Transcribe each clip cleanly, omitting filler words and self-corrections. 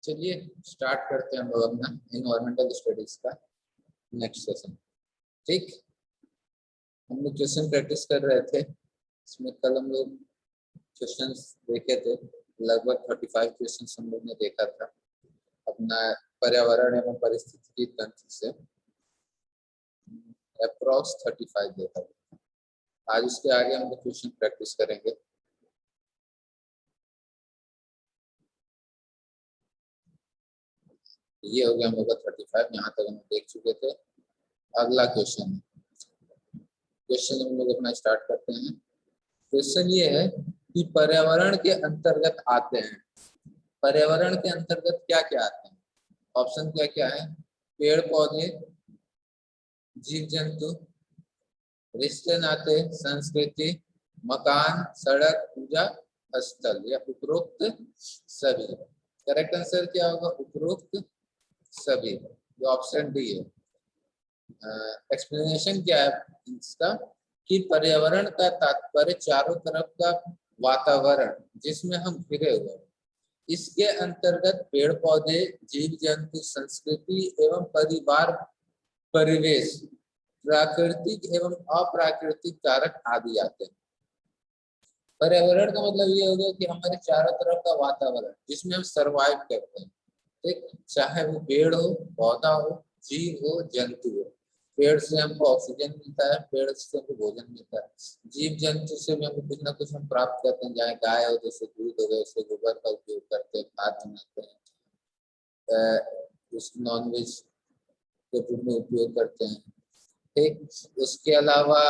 चलिए स्टार्ट करते हैं हम लोग अपना इन्वायरमेंटल स्टडीज का नेक्स्ट सेशन। ठीक, हम लोग क्वेश्चन प्रैक्टिस कर रहे थे। इसमें कल हम लोग क्वेश्चंस देखे थे, लगभग 35 क्वेश्चंस हम लोग ने देखा था अपना पर्यावरण एवं पारिस्थितिकी तंत्र से, अप्रॉक्स 35 देखा था। आज उसके आगे हम लोग क्वेश्चन प्रैक्टिस करेंगे। ये हो गया हम लोग का 35, यहाँ तक हम देख चुके थे। अगला क्वेश्चन हम लोग अपना स्टार्ट करते हैं। क्वेश्चन ये है कि पर्यावरण के अंतर्गत आते हैं, पर्यावरण के अंतर्गत क्या क्या आते हैं? ऑप्शन क्या क्या है? पेड़ पौधे, जीव जंतु, रिश्ते नाते, संस्कृति, मकान, सड़क, पूजा स्थल या उपरोक्त सभी। करेक्ट आंसर क्या होगा? उपरोक्त सभी, जो ऑप्शन डी है। एक्सप्लेनेशन क्या है इसका कि पर्यावरण का तात्पर्य चारों तरफ का वातावरण जिसमें हम घिरे हुए हैं, इसके अंतर्गत पेड़ पौधे, जीव जंतु, संस्कृति एवं परिवार, परिवेश, प्राकृतिक एवं अप्राकृतिक कारक आदि आते हैं। पर्यावरण का मतलब ये हो गया कि हमारे चारों तरफ का वातावरण जिसमें हम सरवाइव करते हैं। ठीक, चाहे वो पेड़ हो, पौधा हो, जीव हो, जंतु हो। पेड़ से हमको ऑक्सीजन मिलता है, पेड़ से हमको भोजन मिलता है। जीव जंतु से भी हमको कुछ ना कुछ हम प्राप्त करते हैं, चाहे गाय हो जैसे दूध हो गया, उससे गोबर का उपयोग करते हैं, खाद बनाते हैं, उस नॉनवेज के रूप में उपयोग करते हैं। ठीक, उसके अलावा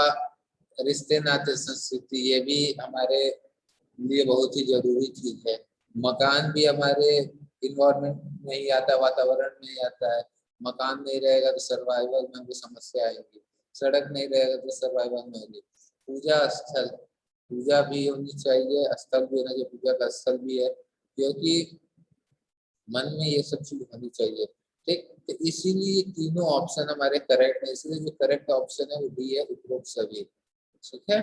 रिश्ते नाते, संस्कृति, ये भी हमारे लिए बहुत ही जरूरी चीज है। मकान भी हमारे इन्वायरमेंट में ही आता है, वातावरण में ही आता है। मकान नहीं रहेगा तो सर्वाइवल में हमको समस्या आएगी, सड़क नहीं रहेगा तो सर्वाइवल में होगी। पूजा स्थल, पूजा भी होनी चाहिए, स्थल भी होना चाहिए, पूजा का स्थल भी है, क्योंकि मन में ये सब चीज होनी चाहिए। ठीक, तो इसीलिए तीनों ऑप्शन हमारे करेक्ट है, इसलिए जो करेक्ट ऑप्शन है वो डी है, उपरोक्त सभी। ठीक है,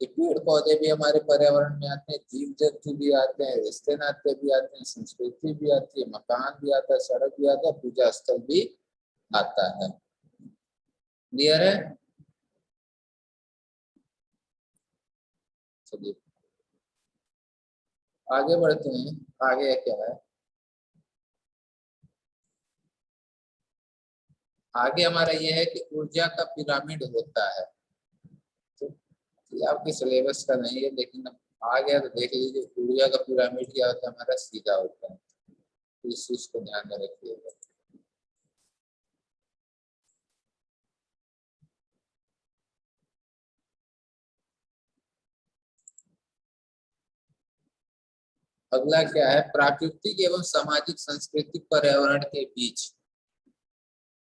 पेड़ पौधे भी हमारे पर्यावरण में आते हैं, जीव जंतु भी आते हैं, रिश्ते नाते भी आते हैं, संस्कृति भी आती है, मकान भी आता है, सड़क भी आता है, पूजा स्थल भी आता है। क्लियर है? चलिए आगे बढ़ते हैं। आगे क्या है? आगे हमारा ये है कि ऊर्जा का पिरामिड होता है। तो ये आपके सिलेबस का नहीं है, लेकिन अब आ गया तो देख लीजिए। ऊर्जा का पिरामिड क्या होता है? हमारा सीधा होता है, तो इस चीज को ध्यान में रखिएगा। अगला क्या है? प्राकृतिक एवं सामाजिक सांस्कृतिक पर्यावरण के बीच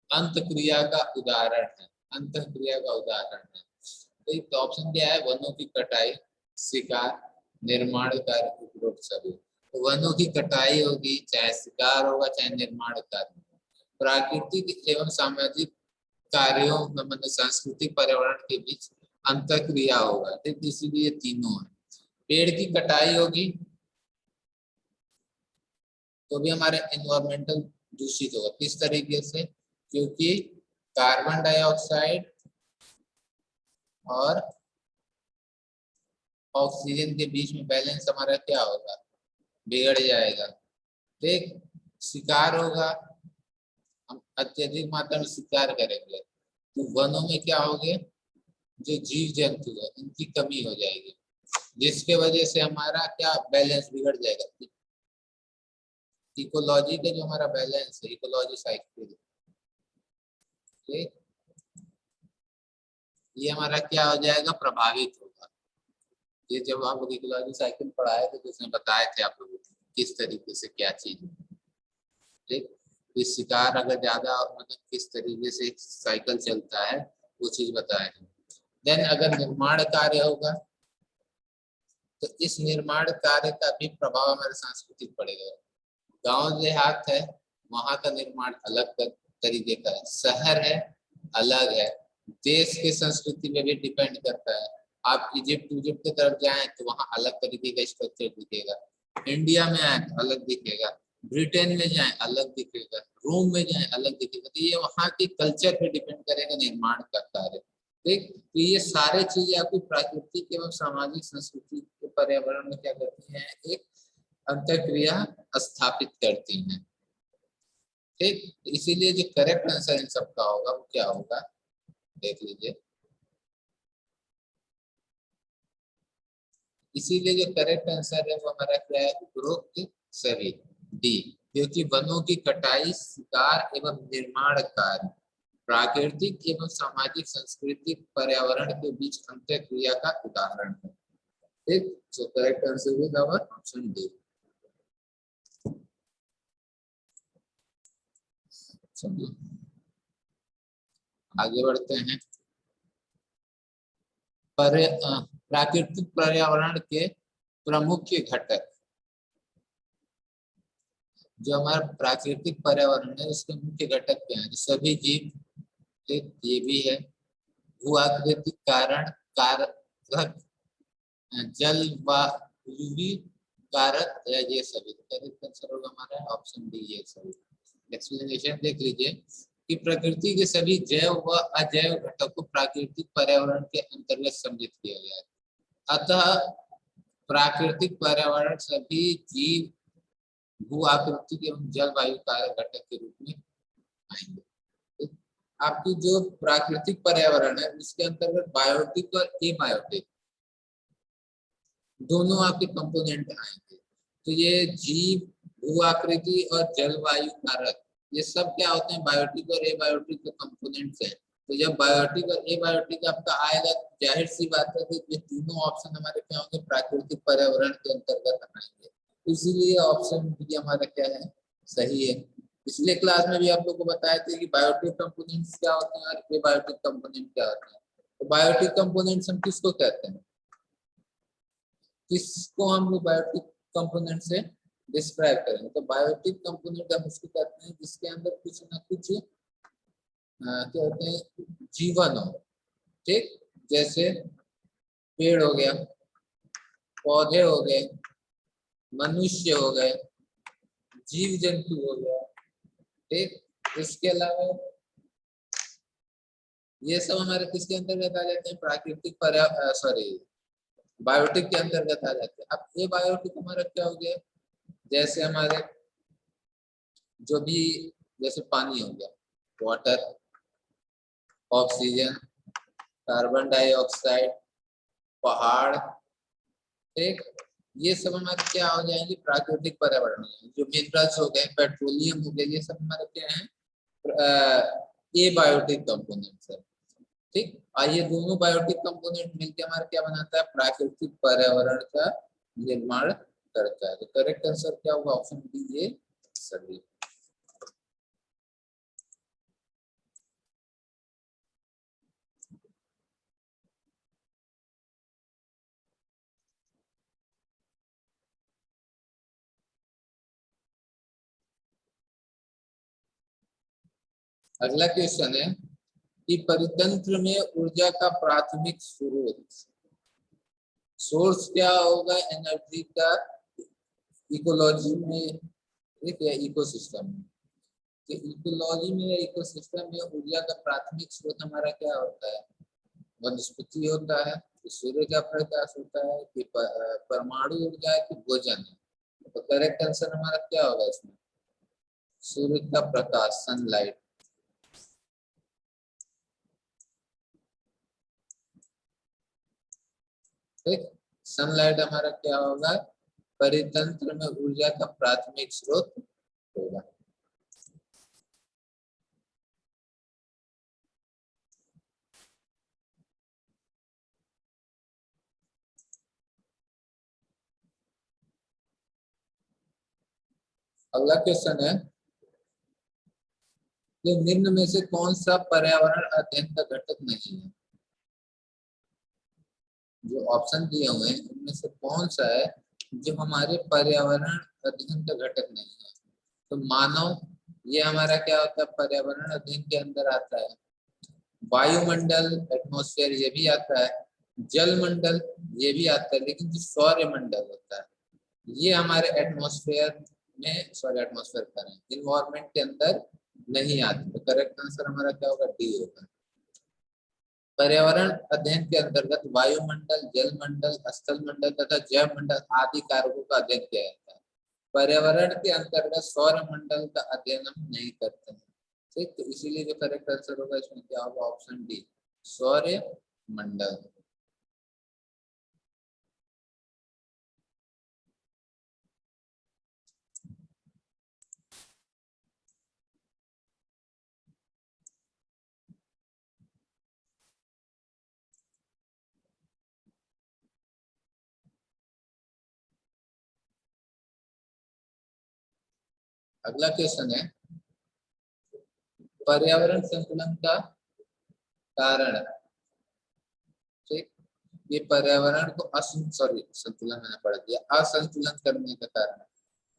अंत क्रिया का उदाहरण है। अंत क्रिया का उदाहरण है, तो एक ऑप्शन क्या है? वनों की कटाई, शिकार, निर्माण कार्य, उपरोक्त सभी। तो वनों की कटाई होगी, चाहे शिकार होगा, चाहे निर्माण कार्य। प्राकृतिक एवं सामाजिक कार्यों मतलब सांस्कृतिक पर्यावरण के बीच अंत क्रिया होगा, ठीक, इसीलिए तीनों है। पेड़ की कटाई होगी तो भी हमारे एनवायरमेंटल दूषित होगा। किस तरीके से? क्योंकि कार्बन डाइऑक्साइड और ऑक्सीजन के बीच में बैलेंस हमारा क्या होगा? बिगड़ जाएगा। ठीक, शिकार होगा, हम अत्यधिक मात्रा में शिकार करेंगे तो वनों में क्या होंगे? जो जीव जंतु है उनकी कमी हो जाएगी, जिसके वजह से हमारा क्या बैलेंस बिगड़ जाएगा। इकोलॉजी का जो हमारा बैलेंस है, इकोलॉजी साइकिल, ठीक, ये हमारा क्या हो जाएगा? प्रभावित होगा। ये जब आप लोग इकोलॉजी साइकिल पढ़ाए थे तो उसमें बताए थे आप लोगों को किस तरीके से क्या चीज है। ठीक, इस शिकार अगर ज्यादा मतलब किस तरीके से साइकिल चलता है वो चीज बताए हैं। देन अगर निर्माण कार्य होगा तो इस निर्माण कार्य का भी प्रभाव हमारे सांस्कृतिक पड़ेगा। गांव देहात है, वहां का निर्माण अलग तरीके का है, शहर है अलग है, देश के संस्कृति में भी डिपेंड करता है। आप इजिप्ट की तरफ जाएं तो वहां अलग तरीके का स्ट्रक्चर दिखेगा, इंडिया में आए तो अलग दिखेगा। ब्रिटेन में जाए अलग दिखेगा, रोम में जाए अलग दिखेगा। तो ये वहाँ के कल्चर पे डिपेंड करेगा निर्माण का कार्य। ठीक, तो ये सारे चीजें आपकी प्राकृतिक एवं सामाजिक संस्कृति के पर्यावरण में क्या करती हैं, एक अंतःक्रिया स्थापित करती हैं। ठीक, इसीलिए जो करेक्ट आंसर इन सबका होगा वो क्या होगा, देख लीजिए। इसीलिए जो करेक्ट आंसर है वो हमारा क्या है, उपरोक्त सभी, डी। क्योंकि वनों की कटाई, शिकार एवं निर्माण कार्य प्राकृतिक एवं सामाजिक सांस्कृतिक पर्यावरण के बीच अंतःक्रिया का उदाहरण है। ठीक, so correct answer is our option D. चलिए आगे बढ़ते हैं। प्राकृतिक पर्यावरण के प्रमुख घटक, जो हमारा प्राकृतिक पर्यावरण है उसके मुख्य घटक क्या है, सभी जीव, एक ये भी है, भू-आकृतिक कारण कारक, जलवायु कारक, ये सभी। करेक्ट आंसर होगा हमारा ऑप्शन डी, ये सभी। एक्सप्लेनेशन देख लीजिए कि प्रकृति के सभी जैव व अजैव घटकों को प्राकृतिक पर्यावरण के अंतर्गत सम्मिलित किया गया है। अतः प्राकृतिक पर्यावरण सभी जीव, भू आकृतिक एवं जलवायु कारक घटक के रूप में आएंगे। आपकी जो प्राकृतिक पर्यावरण है उसके अंतर्गत बायोटिक और एबायोटिक दोनों आपके कंपोनेंट आएंगे। तो ये जीव, भू आकृति और जलवायु कारक, ये सब क्या होते हैं, बायोटिक और एबायोटिक के कंपोनेंट्स हैं। तो जब बायोटिक और एबायोटिक आपका आएगा, जाहिर सी बात है कि ये तीनों ऑप्शन हमारे क्या होंगे, प्राकृतिक पर्यावरण के अंतर्गत आएंगे। इसीलिए ऑप्शन बी हमारा क्या है, सही है। पिछले क्लास में भी आप लोग को बताए थे कि बायोटिक कंपोनेंट्स क्या होते हैं और एबायोटिक कंपोनेंट क्या होते हैं। तो बायोटिक कंपोनेंट्स हम किसको कहते हैं, किसको हम लोग बायोटिक कंपोनेंट से डिस्क्राइब करेंगे। तो बायोटिक कंपोनेंट हम उसको कहते हैं जिसके अंदर कुछ ना कुछ क्या होते हैं, जीवन हो। ठीक, जैसे पेड़ हो गया, पौधे हो गए, मनुष्य हो गए, जीव जंतु हो गया। ठीक, इसके अलावा ये सब हमारे किसके अंतर्गत आ जाते हैं, प्राकृतिक बायोटिक के अंतर्गत आ जाते हैं। अब ये बायोटिक हमारा क्या हो गया, जैसे हमारे जो भी, जैसे पानी हो गया, वाटर, ऑक्सीजन, कार्बन डाइऑक्साइड, पहाड़। ठीक, ये सब हमारे क्या हो जाएंगे, प्राकृतिक पर्यावरण। जो मिनरल्स हो गए, पेट्रोलियम हो गए, ये सब हमारे क्या है, ये बायोटिक कंपोनेंट्स है। ठीक, ये दोनों बायोटिक कंपोनेंट मिलकर हमारा क्या बनाता है, प्राकृतिक पर्यावरण का निर्माण करता है। तो करेक्ट आंसर क्या होगा, ऑप्शन बी, ये सभी। अगला क्वेश्चन है कि परितंत्र में ऊर्जा का प्राथमिक स्रोत, सोर्स क्या होगा एनर्जी का, इकोलॉजी में, ठीक है, इकोसिस्टम में। तो इकोलॉजी में या इकोसिस्टम में ऊर्जा का प्राथमिक स्रोत हमारा क्या होता है, वनस्पति होता है, कि सूर्य का प्रकाश होता है, कि परमाणु ऊर्जा है, कि भोजन है। तो करेक्ट आंसर हमारा क्या होगा इसमें, सूर्य का प्रकाश, सनलाइट। ठीक, सनलाइट हमारा क्या होगा, परितंत्र में ऊर्जा का प्राथमिक स्रोत होगा। अगला क्वेश्चन है कि निम्न में से कौन सा पर्यावरण अध्ययन का घटक नहीं है। जो ऑप्शन दिए हुए हैं उनमें से कौन सा है जो हमारे पर्यावरण अध्ययन का घटक नहीं है। तो मानव, ये हमारा क्या होता है, पर्यावरण अध्ययन के अंदर आता है। वायुमंडल, एटमॉस्फेयर, ये भी आता है। जलमंडल, ये भी आता है। लेकिन जो सौर मंडल होता है ये हमारे एटमॉस्फेयर में, सॉरी एटमॉस्फेयर कह रहे हैं, इन्वायरमेंट के अंदर नहीं आती। तो करेक्ट आंसर हमारा क्या होगा? डी होगा। पर्यावरण अध्ययन के अंतर्गत वायुमंडल, जलमंडल, स्थल मंडल तथा जैव मंडल आदि कारकों का अध्ययन किया जाता है। पर्यावरण के अंतर्गत सौर मंडल का अध्ययन हम नहीं करते हैं। ठीक, तो इसीलिए जो करेक्ट आंसर होगा इसमें क्या होगा? ऑप्शन डी, सौर मंडल। अगला क्वेश्चन है, पर्यावरण संतुलन का कारण। ठीक, ये पर्यावरण को संतुलन मैंने पढ़ दिया, असंतुलन करने का कारण,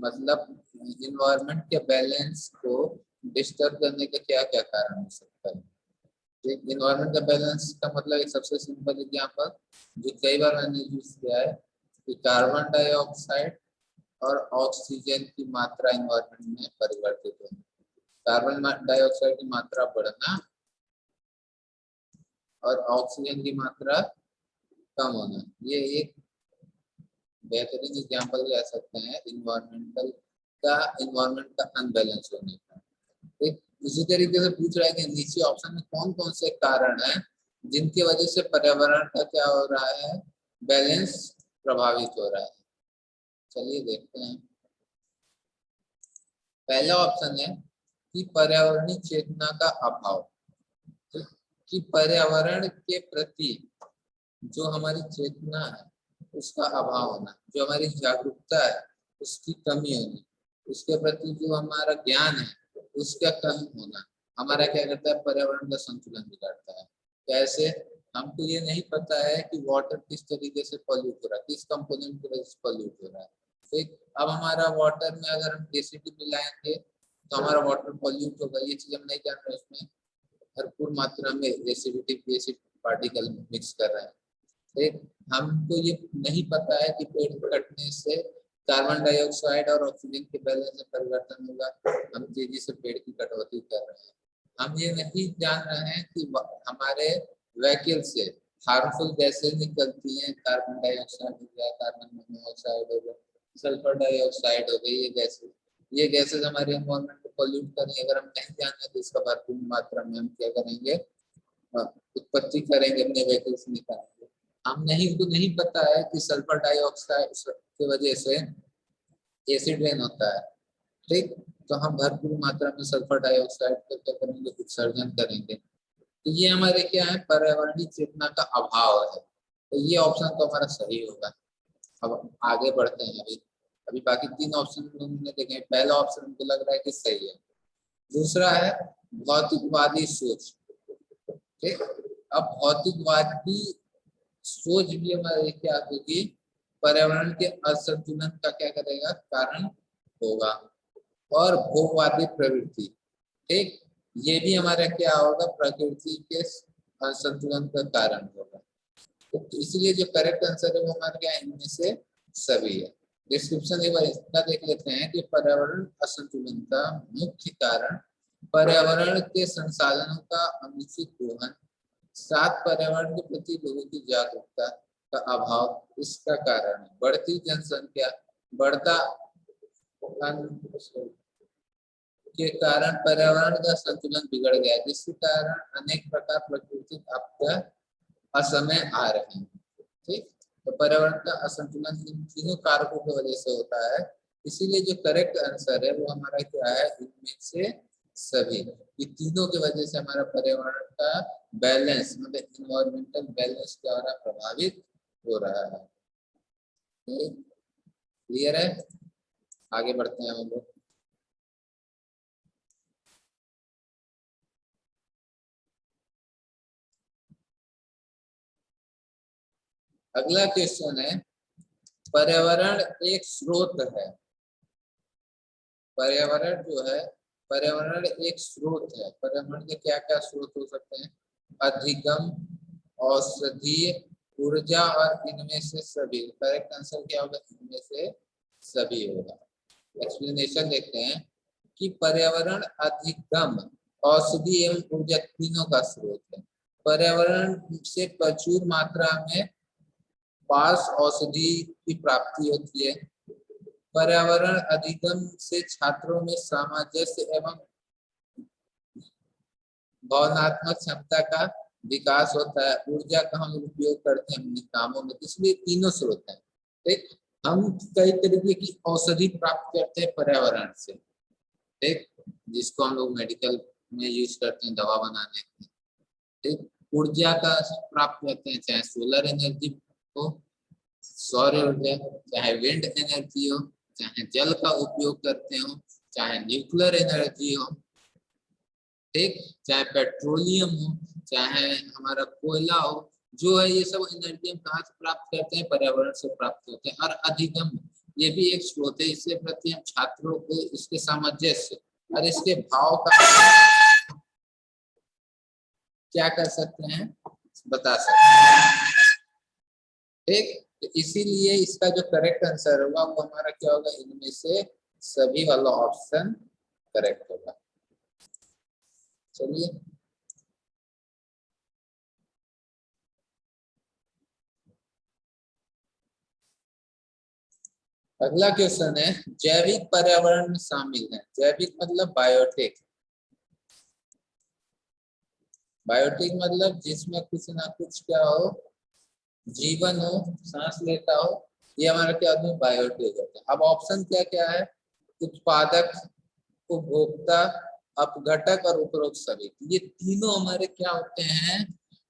मतलब इन्वायरमेंट के बैलेंस को डिस्टर्ब करने का क्या क्या कारण हो सकता है? ठीक, इन्वायरमेंट का बैलेंस का मतलब एक सबसे सिंपल एग्जांपल जो कई बार मैंने यूज किया है कि कार्बन डाइऑक्साइड और ऑक्सीजन की मात्रा इन्वायरमेंट में परिवर्तित होना, कार्बन डाइऑक्साइड की मात्रा बढ़ना और ऑक्सीजन की मात्रा कम होना, ये एक बेहतरीन एग्जांपल कह सकते हैं इन्वायरमेंट का अनबैलेंस होने का। एक इसी तरीके से पूछ रहा है कि नीचे ऑप्शन में कौन कौन से कारण हैं जिनकी वजह से पर्यावरण का क्या हो रहा है? बैलेंस प्रभावित हो रहा है। चलिए देखते हैं। पहला ऑप्शन है कि पर्यावरणीय चेतना का अभाव, कि पर्यावरण के प्रति जो हमारी चेतना है उसका अभाव होना, जो हमारी जागरूकता है उसकी कमी होनी, उसके प्रति जो हमारा ज्ञान है उसका कम होना हमारा क्या करता है? पर्यावरण का संतुलन बिगाड़ता है। कैसे? हमको ये नहीं पता है कि वाटर किस तरीके से पॉल्यूट हो रहा है, किस कंपोनेंट की वजह से पॉल्यूट हो रहा है। ठीक, अब हमारा वाटर में अगर हम एसिड मिलाएंगे तो हमारा वाटर पॉल्यूट होगा, ये चीज हम नहीं जान रहे। उसमें भरपूर मात्रा में एसिड पार्टिकल मिक्स कर रहे हैं। ठीक, हमको ये नहीं पता है कि पेड़ कटने से कार्बन डाइऑक्साइड और ऑक्सीजन के बैलेंस में परिवर्तन होगा, हम तेजी से पेड़ की कटौती कर रहे हैं। हम ये नहीं जान रहे हैं कि हमारे व्हीकल से हार्मफुल गैसेज निकलती हैं, कार्बन डाइऑक्साइड हो गया, कार्बन मोनोऑक्साइड हो गया, सल्फर डाइऑक्साइड हो गई, ये गैसेज हमारे एनवायरमेंट को पॉल्यूट करेंगे। अगर हम नहीं जाने तो इसका भरपूर मात्रा में हम क्या करेंगे? उत्पत्ति करेंगे, अपने व्हीकल से निकालेंगे। हम नहीं पता है कि सल्फर डाइऑक्साइड की वजह से एसिड रेन होता है। ठीक, तो हम भरपूर मात्रा में सल्फर डाइऑक्साइड का क्या करेंगे? उत्सर्जन करेंगे। तो ये हमारे क्या है? पर्यावरणीय चेतना का अभाव है। तो ये ऑप्शन तो हमारा सही होगा। अब आगे बढ़ते हैं। अभी बाकी तीन ऑप्शन हमने देखे। पहला ऑप्शन हमको लग रहा है कि सही है। दूसरा है भौतिकवादी सोच। ठीक, अब भौतिकवादी सोच भी हमारे क्या होगी? पर्यावरण के असंतुलन का क्या करेगा? कारण होगा। और भोगवादी प्रवृत्ति, ठीक, ये भी हमारा क्या होगा? प्रकृति के असंतुलन का कारण होगा। तो इसलिए जो करेक्ट आंसर है वो हमारे क्या? इनमें से सभी है। डिस्क्रिप्शन एक बार इसका देख लेते हैं कि पर्यावरण असंतुलन का मुख्य कारण पर्यावरण के संसाधनों का अनुचित दोहन, सात पर्यावरण के प्रति लोगों की जागरूकता का अभाव इसका कारण है। बढ़ती जनसंख्या, बढ़ता के कारण पर्यावरण का संतुलन बिगड़ गया, जिसके कारण अनेक प्रकार प्राकृतिक आपदा असमय आ रहे हैं। ठीक, तो पर्यावरण का असंतुलन इन तीनों कारकों की वजह से होता है। इसीलिए जो करेक्ट आंसर है वो हमारा क्या है? इनमें से सभी। ये तीनों की वजह से हमारा पर्यावरण का बैलेंस, मतलब इन्वायरमेंटल बैलेंस द्वारा प्रभावित हो रहा है। क्लियर है? आगे बढ़ते हैं हम लोग। अगला क्वेश्चन है, पर्यावरण एक स्रोत है। पर्यावरण जो है, पर्यावरण एक स्रोत है। पर्यावरण के क्या क्या स्रोत हो सकते हैं? अधिगम, औषधीय, ऊर्जा और इनमें से सभी। करेक्ट आंसर क्या होगा? इनमें से सभी होगा। एक्सप्लेनेशन देखते हैं कि पर्यावरण अधिगम औषधि एवं ऊर्जा तीनों का स्रोत है। पर्यावरण से प्रचुर मात्रा में पास औषधि की प्राप्ति होती है। पर्यावरण अधिगम से छात्रों में सामंजस्य एवं भावनात्मक क्षमता का विकास होता है। ऊर्जा का हम उपयोग करते हैं अपने कामों में, इसलिए तीनों स्रोत हैं। ठीक, हम कई तरीके की औषधि प्राप्त करते हैं पर्यावरण से, ठीक, जिसको हम लोग मेडिकल में यूज करते हैं दवा बनाने के। ठीक, ऊर्जा का प्राप्त करते हैं, चाहे सोलर एनर्जी हो, सौर ऊर्जा, चाहे विंड एनर्जी हो, चाहे जल का उपयोग करते हो, चाहे न्यूक्लियर एनर्जी हो, ठीक, चाहे पेट्रोलियम हो, चाहे हमारा कोयला हो, जो है ये सब एनर्जी हम कहाँ से प्राप्त करते हैं? पर्यावरण से प्राप्त होते हैं। और अधिगम ये भी एक स्रोत है, इसके प्रति हम छात्रों को इसके सामंजस्य और इसके भाव का क्या कर सकते हैं, बता सकते हैं। ठीक, तो इसीलिए इसका जो करेक्ट आंसर होगा वो हमारा क्या होगा? इनमें से सभी वाला ऑप्शन करेक्ट होगा। चलिए अगला क्वेश्चन है, जैविक पर्यावरण में शामिल है। जैविक मतलब बायोटिक। बायोटिक मतलब जिसमें कुछ ना कुछ क्या हो, जीवन हो, सांस लेता हो, ये हमारा क्या होता है? बायोटिक होता है। अब ऑप्शन क्या क्या है? उत्पादक, उपभोक्ता, अपघटक और उपरोक्त सभी। ये तीनों हमारे क्या होते हैं?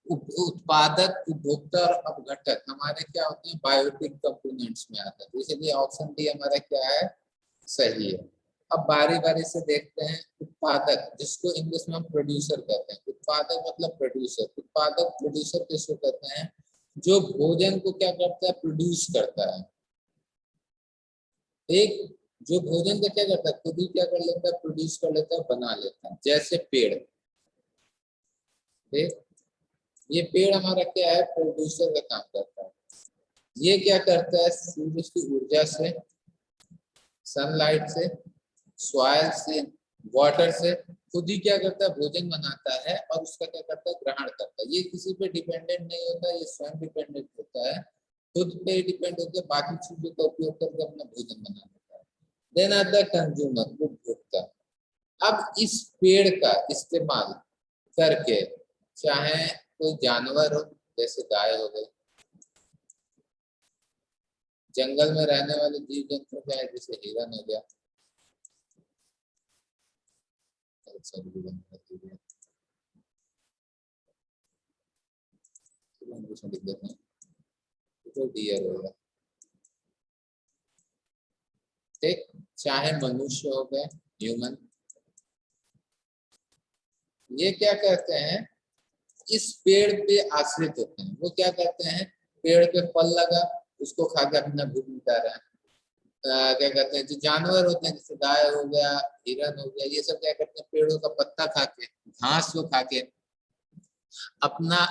उत्पादक, उपभोक्ता और अपघटक हमारे क्या होते हैं? बायोटिक कंपोनेंट्स में आते हैं। इसलिए ऑप्शन डी हमारा क्या है? सही है। अब बारी बारी से देखते हैं। उत्पादक, जिसको इंग्लिश में हम प्रोड्यूसर कहते हैं। उत्पादक मतलब प्रोड्यूसर। उत्पादक प्रोड्यूसर किसको कहते हैं? जो भोजन को क्या करता है? प्रोड्यूस करता है। एक जो भोजन का क्या करता है? खुद ही क्या कर लेता है? प्रोड्यूस कर लेता है, बना लेता है। जैसे पेड़, ठीक, ये पेड़ हमारा क्या है? प्रोड्यूसर का काम करता है। ये क्या करता है? सूरज की ऊर्जा से, सनलाइट से, सॉइल से, वाटर से खुद ही क्या करता है? भोजन बनाता है और उसका क्या करता है? ग्रहण करता है। ये किसी पे डिपेंडेंट नहीं होता, ये स्वयं डिपेंडेंट होता है, खुद पे डिपेंड होकर बाकी चीजों का उपयोग करके अपना भोजन बना लेता है। देन आता है कंज्यूमर, उपभोक्ता। अब इस पेड़ का इस्तेमाल करके, चाहे कोई जानवर हो, जैसे गाय हो गई, जंगल में रहने वाले जीव जंतु क्या है? जैसे हिरन हो गया, लिख देते हैं, तो डियर होगा, ठीक, चाहे मनुष्य हो गए, ह्यूमन, ये क्या कहते हैं? इस पेड़ पे आश्रित होते हैं। वो क्या कहते हैं? पेड़ पे फल लगा, उसको खा के अपना भूख मिटा रहा है। क्या कहते हैं? जो जानवर होते हैं, जैसे गाय हो गया, हिरन हो गया, ये सब क्या करते हैं? पेड़ों का पत्ता खा के, घास को खा के अपना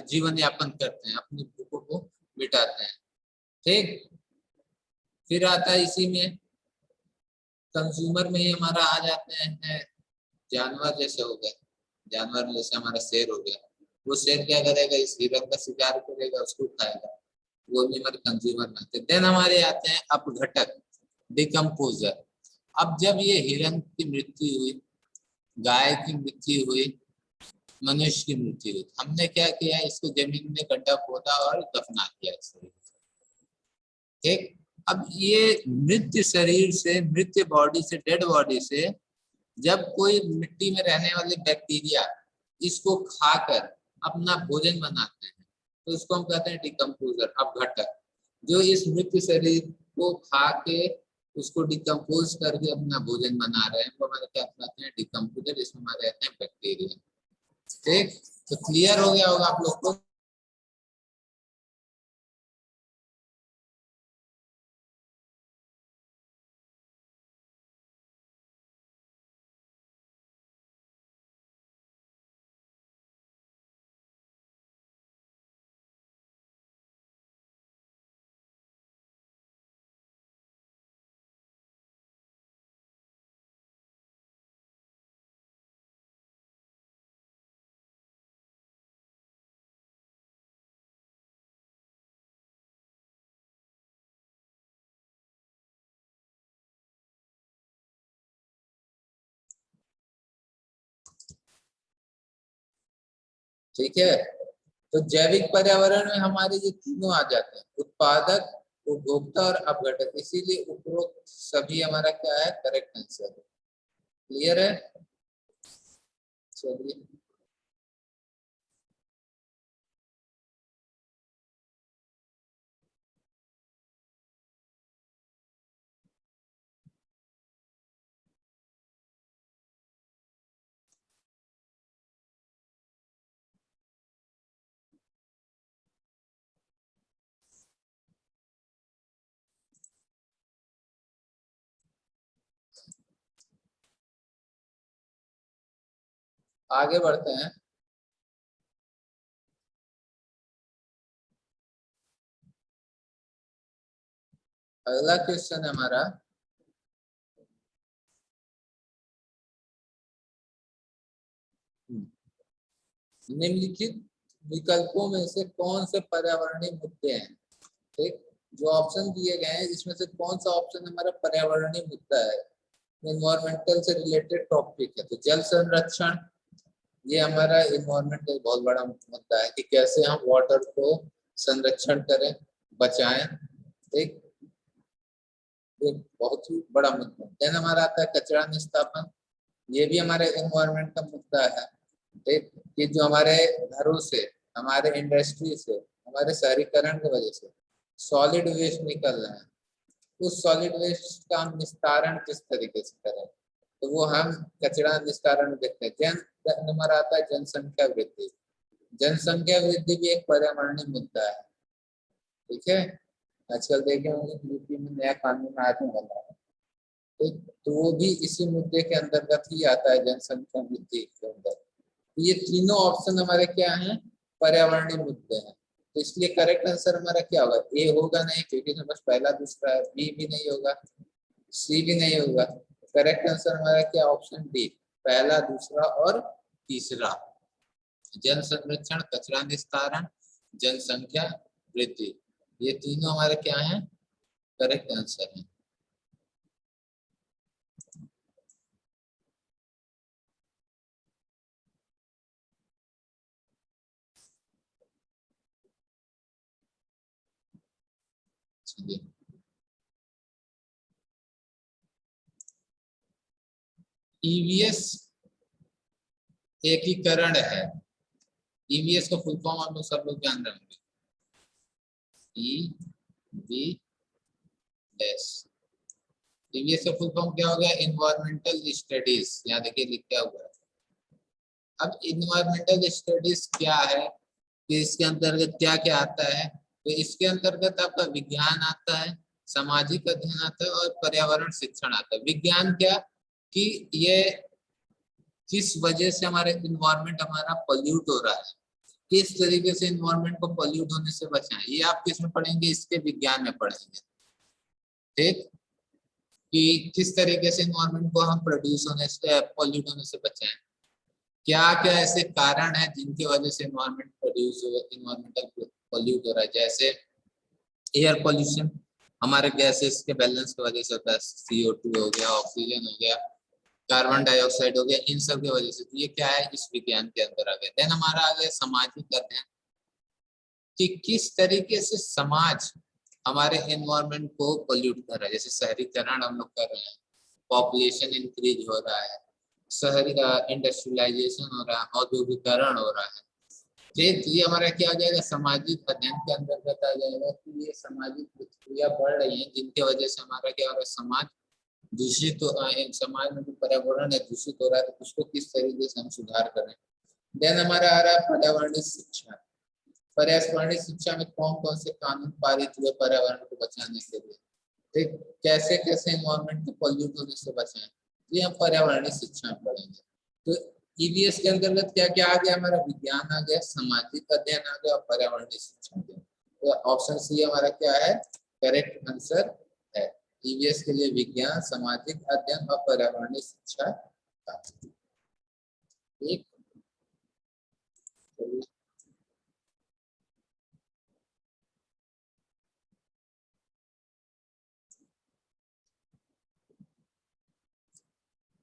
जीवन यापन करते हैं, अपनी भूखों को मिटाते हैं। ठीक, फिर आता है इसी में कंज्यूमर में ही हमारा आ जाते हैं जानवर। जैसे हो गए जानवर, जैसे हमारा शेर हो गया, वो शेर क्या करेगा? इस हिरन का शिकार करेगा, उसको खाएगा, वो भी हमारे कंज्यूमर में आते हैं। देन हमारे आते हैं अपघटक, डिकम्पोजर। अब जब ये हिरन की मृत्यु हुई, गाय की मृत्यु हुई, मनुष्य की मृत्यु हुई, हमने क्या किया? इसको जमीन में गड्ढा खोदा और दफना दिया इसे, ठीक। अब ये मृत शरीर से, मृत बॉडी से, डेड बॉडी से जब कोई मिट्टी में रहने वाले बैक्टीरिया इसको खाकर अपना भोजन बनाते हैं, तो इसको हम कहते हैं डिकम्पोजर, अपघटक। जो इस मृत शरीर को खा के उसको डिकम्पोज करके अपना भोजन बना रहे हैं, वो हमारे क्या कहते हैं? डिकम्पोजर। इसमें हमारे रहते हैं बैक्टीरिया। ठीक, तो क्लियर हो गया होगा आप लोग को। ठीक है। तो जैविक पर्यावरण में हमारे ये तीनों आ जाते हैं, उत्पादक, उपभोक्ता और अपघटक, इसीलिए उपरोक्त सभी हमारा क्या है, करेक्ट आंसर है। क्लियर है? चलिए आगे बढ़ते हैं। अगला क्वेश्चन है हमारा, निम्नलिखित विकल्पों में से कौन से पर्यावरणीय मुद्दे हैं? ठीक, जो ऑप्शन दिए गए हैं इसमें से कौन सा ऑप्शन हमारा पर्यावरणीय मुद्दा है, इन्वायरमेंटल से रिलेटेड टॉपिक है? तो जल संरक्षण, ये हमारा इन्वायरमेंट का बहुत बड़ा मुद्दा है कि कैसे हम वाटर को संरक्षण करें, बचाएं। एक एक बहुत ही बड़ा मुद्दा। देन हमारा आता है कचरा निस्तापन, ये भी हमारे इन्वायरमेंट का मुद्दा है। ठीक, कि जो हमारे घरों से, हमारे इंडस्ट्री से, हमारे शहरीकरण की वजह से सॉलिड वेस्ट निकल रहे हैं, उस सॉलिड वेस्ट का हम निस्तारण किस तरीके से करें, तो वो हम कचरा निस्तारण देखते हैं। जन हमारा आता है जनसंख्या वृद्धि, जनसंख्या वृद्धि भी एक पर्यावरणीय मुद्दा है। ठीक है, आजकल देखे होंगे यूपी में नया कानून आज में बना है। ठीक, तो वो भी इसी मुद्दे के अंतर्गत ही आता है, जनसंख्या वृद्धि के अंदर। तो ये तीनों ऑप्शन हमारे क्या हैं, पर्यावरणीय मुद्दे हैं। तो इसलिए करेक्ट आंसर हमारा क्या होगा, ए होगा नहीं, क्योंकि इसमें बस पहला दूसरा है, बी भी नहीं होगा, सी भी नहीं होगा। करेक्ट आंसर हमारा क्या, ऑप्शन डी, पहला, दूसरा और तीसरा। जल संरक्षण, कचरा निस्तारण, जनसंख्या वृद्धि, ये तीनों हमारे क्या हैं, करेक्ट आंसर है। चलिए, ईवीएस एकीकरण है। ईवीएस का फुल फॉर्म आप लोग सब लोग जान रहे होंगे, ई एस। ईवीएस का फुल फॉर्म क्या हो गया, इन्वायरमेंटल स्टडीज, यहाँ देखिए लिख क्या हुआ है। अब इन्वायरमेंटल स्टडीज क्या है, कि इसके अंतर्गत क्या क्या आता है, तो इसके अंतर्गत आपका विज्ञान आता है, सामाजिक अध्ययन आता है और पर्यावरण शिक्षण आता है। विज्ञान क्या, कि ये किस वजह से हमारे इन्वायरमेंट हमारा पोल्यूट हो रहा है, किस तरीके से इन्वायरमेंट को पोल्यूट होने से बचाएं, ये आप किस में पढ़ेंगे, इसके विज्ञान में पढ़ेंगे। ठीक, कि किस तरीके से इन्वायरमेंट को हम प्रोड्यूस होने से, पोल्यूट होने से बचाएं, क्या क्या ऐसे कारण है जिनकी वजह से इन्वायरमेंट प्रोड्यूस हो, इन्वायरमेंटल पोल्यूट हो रहा है। जैसे एयर पोल्यूशन, हमारे गैसेस के बैलेंस की वजह से होता है, CO2 हो गया, ऑक्सीजन हो गया, कार्बन डाइऑक्साइड हो गया, इन सब की वजह से। तो ये क्या है, इस विज्ञान के अंदर आ गया। देन हमारा आ गया सामाजिक अध्ययन, कि किस तरीके से समाज हमारे एनवायरनमेंट को पोल्यूट कर रहा है। जैसे शहरीकरण हम लोग कर रहे हैं, पॉपुलेशन इंक्रीज हो रहा है, शहरी इंडस्ट्रियलाइजेशन हो रहा है, औद्योगिकरण हो रहा है। ठीक, ये हमारा क्या हो जाएगा, सामाजिक अध्ययन के अंतर्गत आ जाएगा, कि ये सामाजिक प्रक्रिया बढ़ रही है जिनकी वजह से हमारा क्या हो रहा है, समाज दूषित समाज में जो पर्यावरण है दूषित हो रहा है, तो उसको किस तरीके से हम सुधार करें। देन हमारा आ रहा है पर्यावरणीय शिक्षा। पर्यावरणीय शिक्षा में कौन कौन से कानून पारित हुए पर्यावरण को बचाने के लिए, ठीक, कैसे कैसे इन्वायरमेंट को पोल्यूट होने से बचाएं, ये हम पर्यावरणीय शिक्षा में पढ़ेंगे। तो ईवीएस के अंतर्गत क्या क्या आ गया, हमारा विज्ञान आ गया, सामाजिक अध्ययन आ गया और पर्यावरणीय शिक्षा आ गया। तो ऑप्शन सी हमारा क्या है, करेक्ट आंसर है। ईवीएस के लिए विज्ञान, सामाजिक अध्ययन और पर्यावरणीय शिक्षा। ठीक,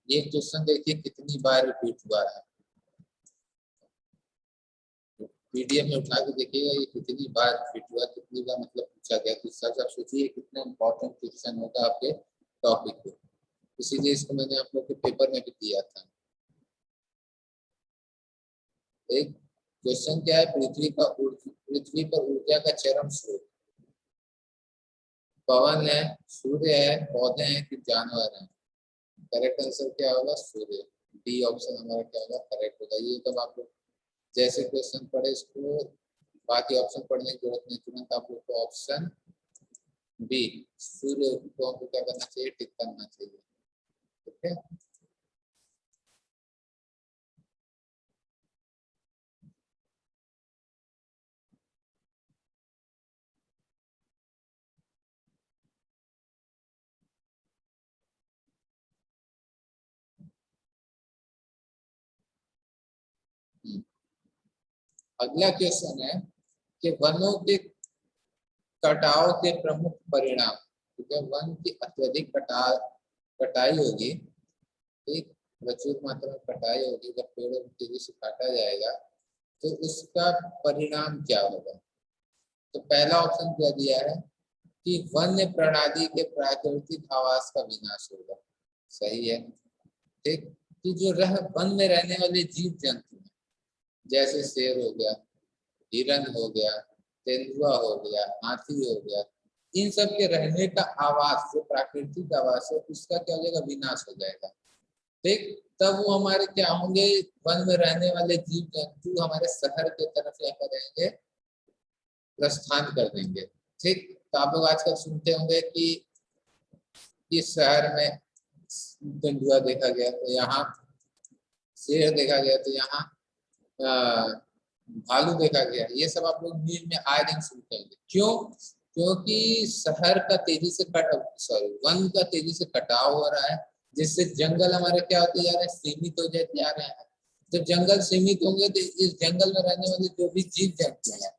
ये क्वेश्चन देखिए कितनी बार रिपीट हुआ है। पीडीएफ में उठा के देखिएगा ये कितनी बार फिट हुआ, कितनी बार मतलब पूछा गया, तो इसका आप सोचिए कितना इम्पोर्टेंट क्वेश्चन होगा आपके टॉपिक पे। इसीलिए इसको मैंने आप लोग के पेपर में भी दिया था। एक क्वेश्चन क्या है, पृथ्वी पर ऊर्जा का चरम स्रोत पवन है, सूर्य है, पौधे हैं कि जानवर हैं? करेक्ट आंसर क्या होगा, सूर्य। डी ऑप्शन हमारा क्या होगा, करेक्ट होगा। ये तब आप लोग जैसे क्वेश्चन पढ़े इसको बाकी ऑप्शन पढ़ने की जरूरत नहीं, तुरंत आप लोग को ऑप्शन बी सूर्य को हमको क्या करना चाहिए, टिक करना चाहिए। ठीक है। अगला क्वेश्चन है कि वनों के कटाव के प्रमुख परिणाम। ठीक है, वन की अत्यधिक कटाई होगी, ठीक, प्रचुर मात्रा में कटाई होगी, जब पेड़ों को तेजी से काटा जाएगा तो उसका परिणाम क्या होगा। तो पहला ऑप्शन क्या दिया है कि वन्य प्रणाली के प्राकृतिक आवास का विनाश होगा। सही है। ठीक, कि जो वन में रहने वाले जीव जंतु हैं, जैसे शेर हो गया, हिरन हो गया, तेंदुआ हो गया, हाथी हो गया, इन सब के रहने का आवास, जो प्राकृतिक आवास है, उसका क्या हो जाएगा, विनाश हो जाएगा। ठीक, तब वो हमारे क्या होंगे, वन में रहने वाले जीव जंतु हमारे शहर की तरफ क्या करेंगे, प्रस्थान कर देंगे। ठीक, तो आप लोग आजकल सुनते होंगे कि इस शहर में तेंदुआ देखा गया तो यहाँ, शेर देखा गया तो यहाँ, भालू देखा गया। ये सब आप लोग न्यूज में आए दिन सुनते होंगे। क्यों? क्योंकि शहर का तेजी से वन का तेजी से कटाव हो रहा है, जिससे जंगल हमारे क्या होते जा रहे हैं, सीमित हो जाते जा रहे हैं। जब जंगल सीमित होंगे तो इस जंगल में रहने वाले जो भी जीव जंतु हैं,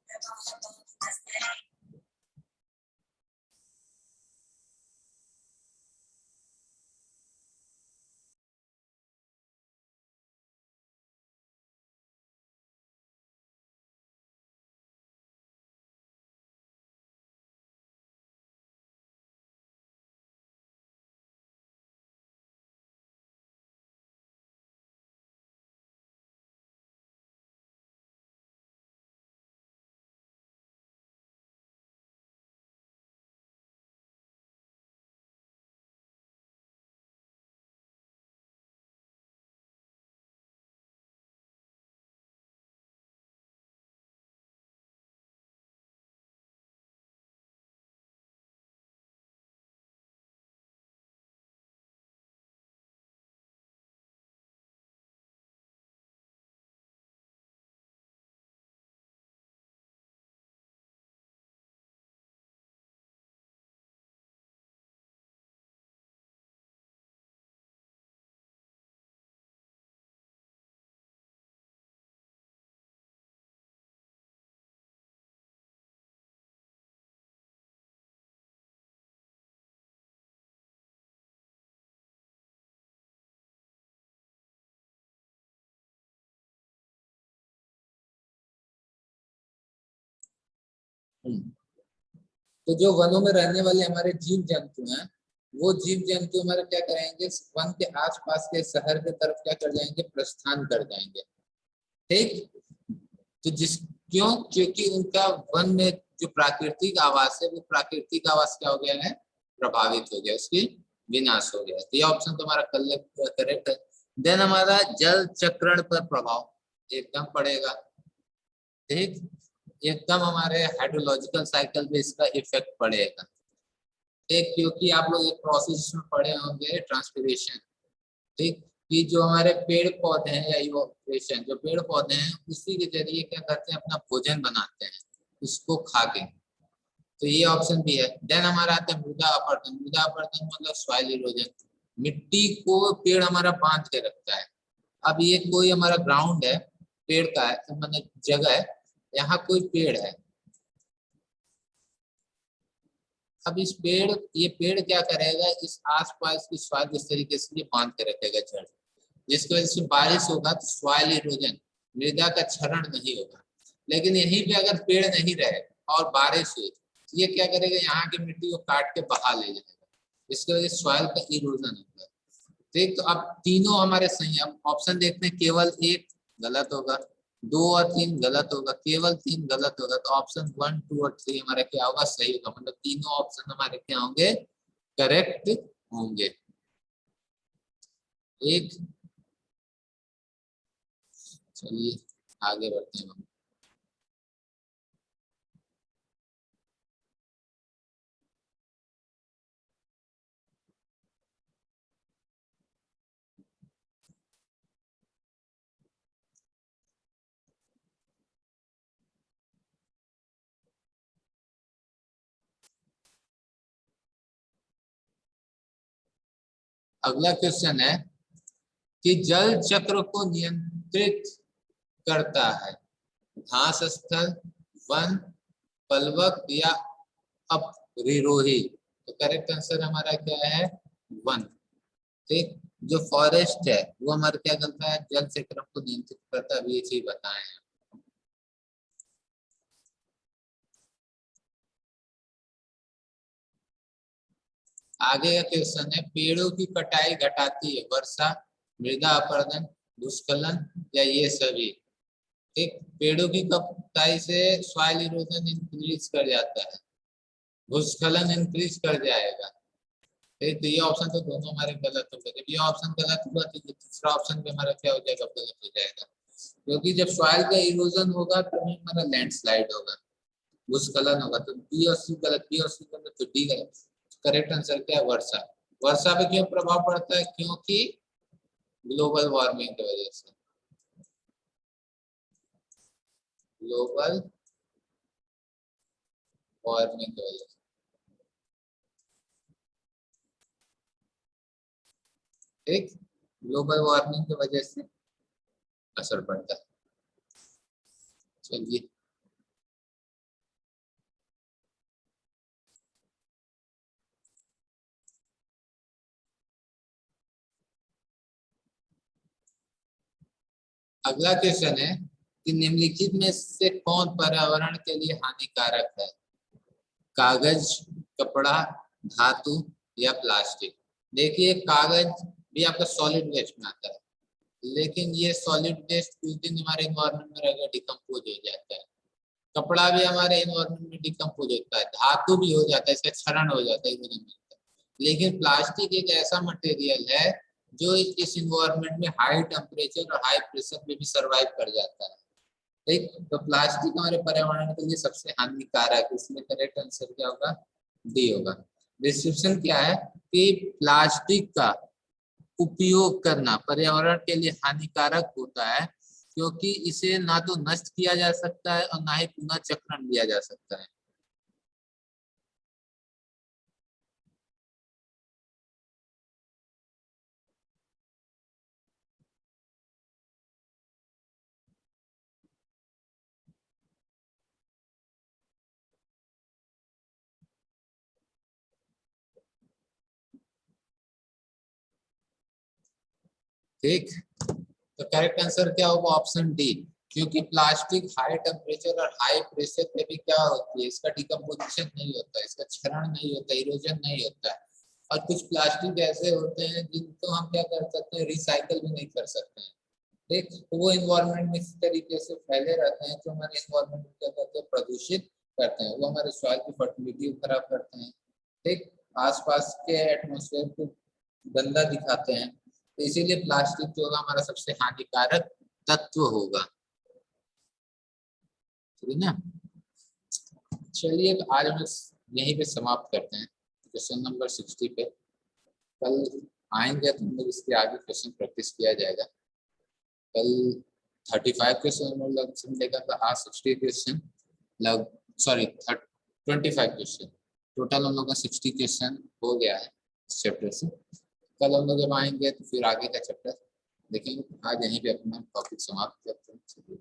तो जो वनों में रहने वाले हमारे जीव जंतु हैं, वो जीव जंतु हमारे क्या करेंगे, वन के आसपास के शहर की तरफ क्या कर जाएंगे, प्रस्थान कर जाएंगे। ठीक, तो क्यों, क्योंकि उनका वन में जो प्राकृतिक आवास है, वो प्राकृतिक आवास क्या हो गया है, प्रभावित हो गया, उसकी विनाश हो गया। तो ये ऑप्शन तो हमारा करेक्ट है। देन हमारा जल चक्रण पर प्रभाव एकदम पड़ेगा। ठीक, एकदम हमारे हाइड्रोलॉजिकल साइकिल पे इसका इफेक्ट पड़ेगा। एक, क्योंकि आप लोग एक प्रोसेस में पढ़े होंगे, ट्रांसपिरेशन। ठीक, कि जो हमारे पेड़ पौधे हैं या इवोपोरेशन, जो पेड़ पौधे हैं उसी के जरिए क्या करते हैं, अपना भोजन बनाते हैं उसको खा के। तो ये ऑप्शन भी है। देन हमारा आता है मृदा अपरदन। मृदा अपरदन मतलब सॉइल इरोजन, मिट्टी को पेड़ हमारा बांध के रखता है। अब ये कोई हमारा ग्राउंड है, पेड़ का है, तो मतलब जगह है, यहाँ कोई पेड़ है। अब ये पेड़ क्या करेगा, इस आसपास की सॉइल इस तरीके से ये बांध के रखेगा जड़, जिसकी वजह से बारिश होगा तो सॉइल इरोजन, मृदा का क्षरण नहीं होगा। लेकिन यहीं पे अगर पेड़ नहीं रहे और बारिश हुई तो ये क्या करेगा, यहाँ की मिट्टी को काट के बहा ले जाएगा, इसकी वजह से सॉइल का इरोजन होता है। ठीक, तो अब तीनों हमारे सही है। अब ऑप्शन देखते हैं, केवल एक गलत होगा, 2 और 3 गलत होगा, केवल 3 गलत होगा। तो ऑप्शन 1, 2 और 3 हमारा क्या होगा, सही होगा। मतलब तीनों ऑप्शन हमारे क्या होंगे, करेक्ट होंगे। एक, चलिए आगे बढ़ते हैं हम। अगला क्वेश्चन है कि जल चक्र को नियंत्रित करता है घास स्थल, वन, पलवक या अपरिरोही। तो करेक्ट आंसर हमारा क्या है, वन। ठीक, जो फॉरेस्ट है वो हमारा क्या करता है, जल चक्र को नियंत्रित करता है, ये चीज बताए हैं। आगे का क्वेश्चन है, पेड़ों की कटाई घटाती है वर्षा, मृदा अपरदन, भूस्खलन या ये सभी। ठीक, पेड़ों की कटाई से सॉइल इरोजन इंक्रीज कर जाता है, भूस्खलन इंक्रीज कर जाएगा। ठीक, तो ये ऑप्शन तो दोनों हमारे गलत हो गए। जब ये ऑप्शन गलत हुआ तो ये तीसरा ऑप्शन भी हमारा क्या हो जाएगा, गलत हो जाएगा। क्योंकि जब सॉइल का इरोजन होगा तभी हमारा लैंडस्लाइड होगा, भूस्खलन होगा। तो बी और सी गलत, बी और सी गलत, तो डी गलत। करेक्ट आंसर क्या है, वर्षा। वर्षा पे क्यों प्रभाव पड़ता है, क्योंकि ग्लोबल वार्मिंग की वजह से, ग्लोबल वार्मिंग की वजह से। ठीक, ग्लोबल वार्मिंग की वजह से असर पड़ता है। चलिए अगला क्वेश्चन है कि निम्नलिखित में से कौन पर्यावरण के लिए हानिकारक है, कागज, कपड़ा, धातु या प्लास्टिक। देखिए कागज भी आपका सॉलिड वेस्ट में आता है, लेकिन ये सॉलिड वेस्ट कुछ दिन हमारे इन्वायरमेंट में रहेगा, डिकम्पोज हो जाता है। कपड़ा भी हमारे इन्वायरमेंट में डिकम्पोज होता है, धातु भी हो जाता है, इसका क्षरण हो जाता है। लेकिन प्लास्टिक एक ऐसा मटेरियल है जो इस इन्वायरमेंट में हाई टेम्परेचर और हाई प्रेशर में भी सर्वाइव कर जाता है। ठीक, तो प्लास्टिक हमारे पर्यावरण के लिए सबसे हानिकारक है, इसलिए करेक्ट आंसर क्या होगा, डी होगा। डिस्क्रिप्शन क्या है कि प्लास्टिक का उपयोग करना पर्यावरण के लिए हानिकारक होता है, क्योंकि इसे ना तो नष्ट किया जा सकता है और ना ही पुनः चक्रण लिया जा सकता है। ठीक, तो करेक्ट आंसर क्या होगा, ऑप्शन डी। क्योंकि प्लास्टिक हाई टेम्परेचर और हाई प्रेशर पे भी क्या होती है, इसका डिकम्पोजिशन नहीं होता है, इसका क्षरण नहीं होता, इरोजन नहीं होता है। और कुछ प्लास्टिक ऐसे होते हैं जिनको हम क्या कर सकते हैं, रिसाइकल भी नहीं कर सकते हैं। ठीक, तो वो इन्वायरमेंट में इस तरीके से फैले रहते हैं जो हमारे इन्वायरमेंट को क्या करते हैं, प्रदूषित करते हैं। वो हमारे सॉइल की फर्टिलिटी को खराब करते हैं। ठीक, आसपास के एटमोसफेयर को गंदा दिखाते हैं। तो इसीलिए प्लास्टिक जो होगा हमारा सबसे हानिकारक तत्व होगा। ठीक है ना। चलिए आज हम यहीं पे समाप्त करते हैं, क्वेश्चन नंबर 60 पे। कल आएंगे तो हम लोग इसके आगे क्वेश्चन प्रैक्टिस किया जाएगा। कल 35 क्वेश्चन लग लेगा, तो आज 60 क्वेश्चन लग, सॉरी 25 क्वेश्चन टोटल हम लोग का 60 क्वेश्चन हो गया है इस चैप्टर से। कल हम लोग जब आएंगे तो फिर आगे का चैप्टर देखेंगे। आज यहीं पे अपना टॉपिक समाप्त करते हैं।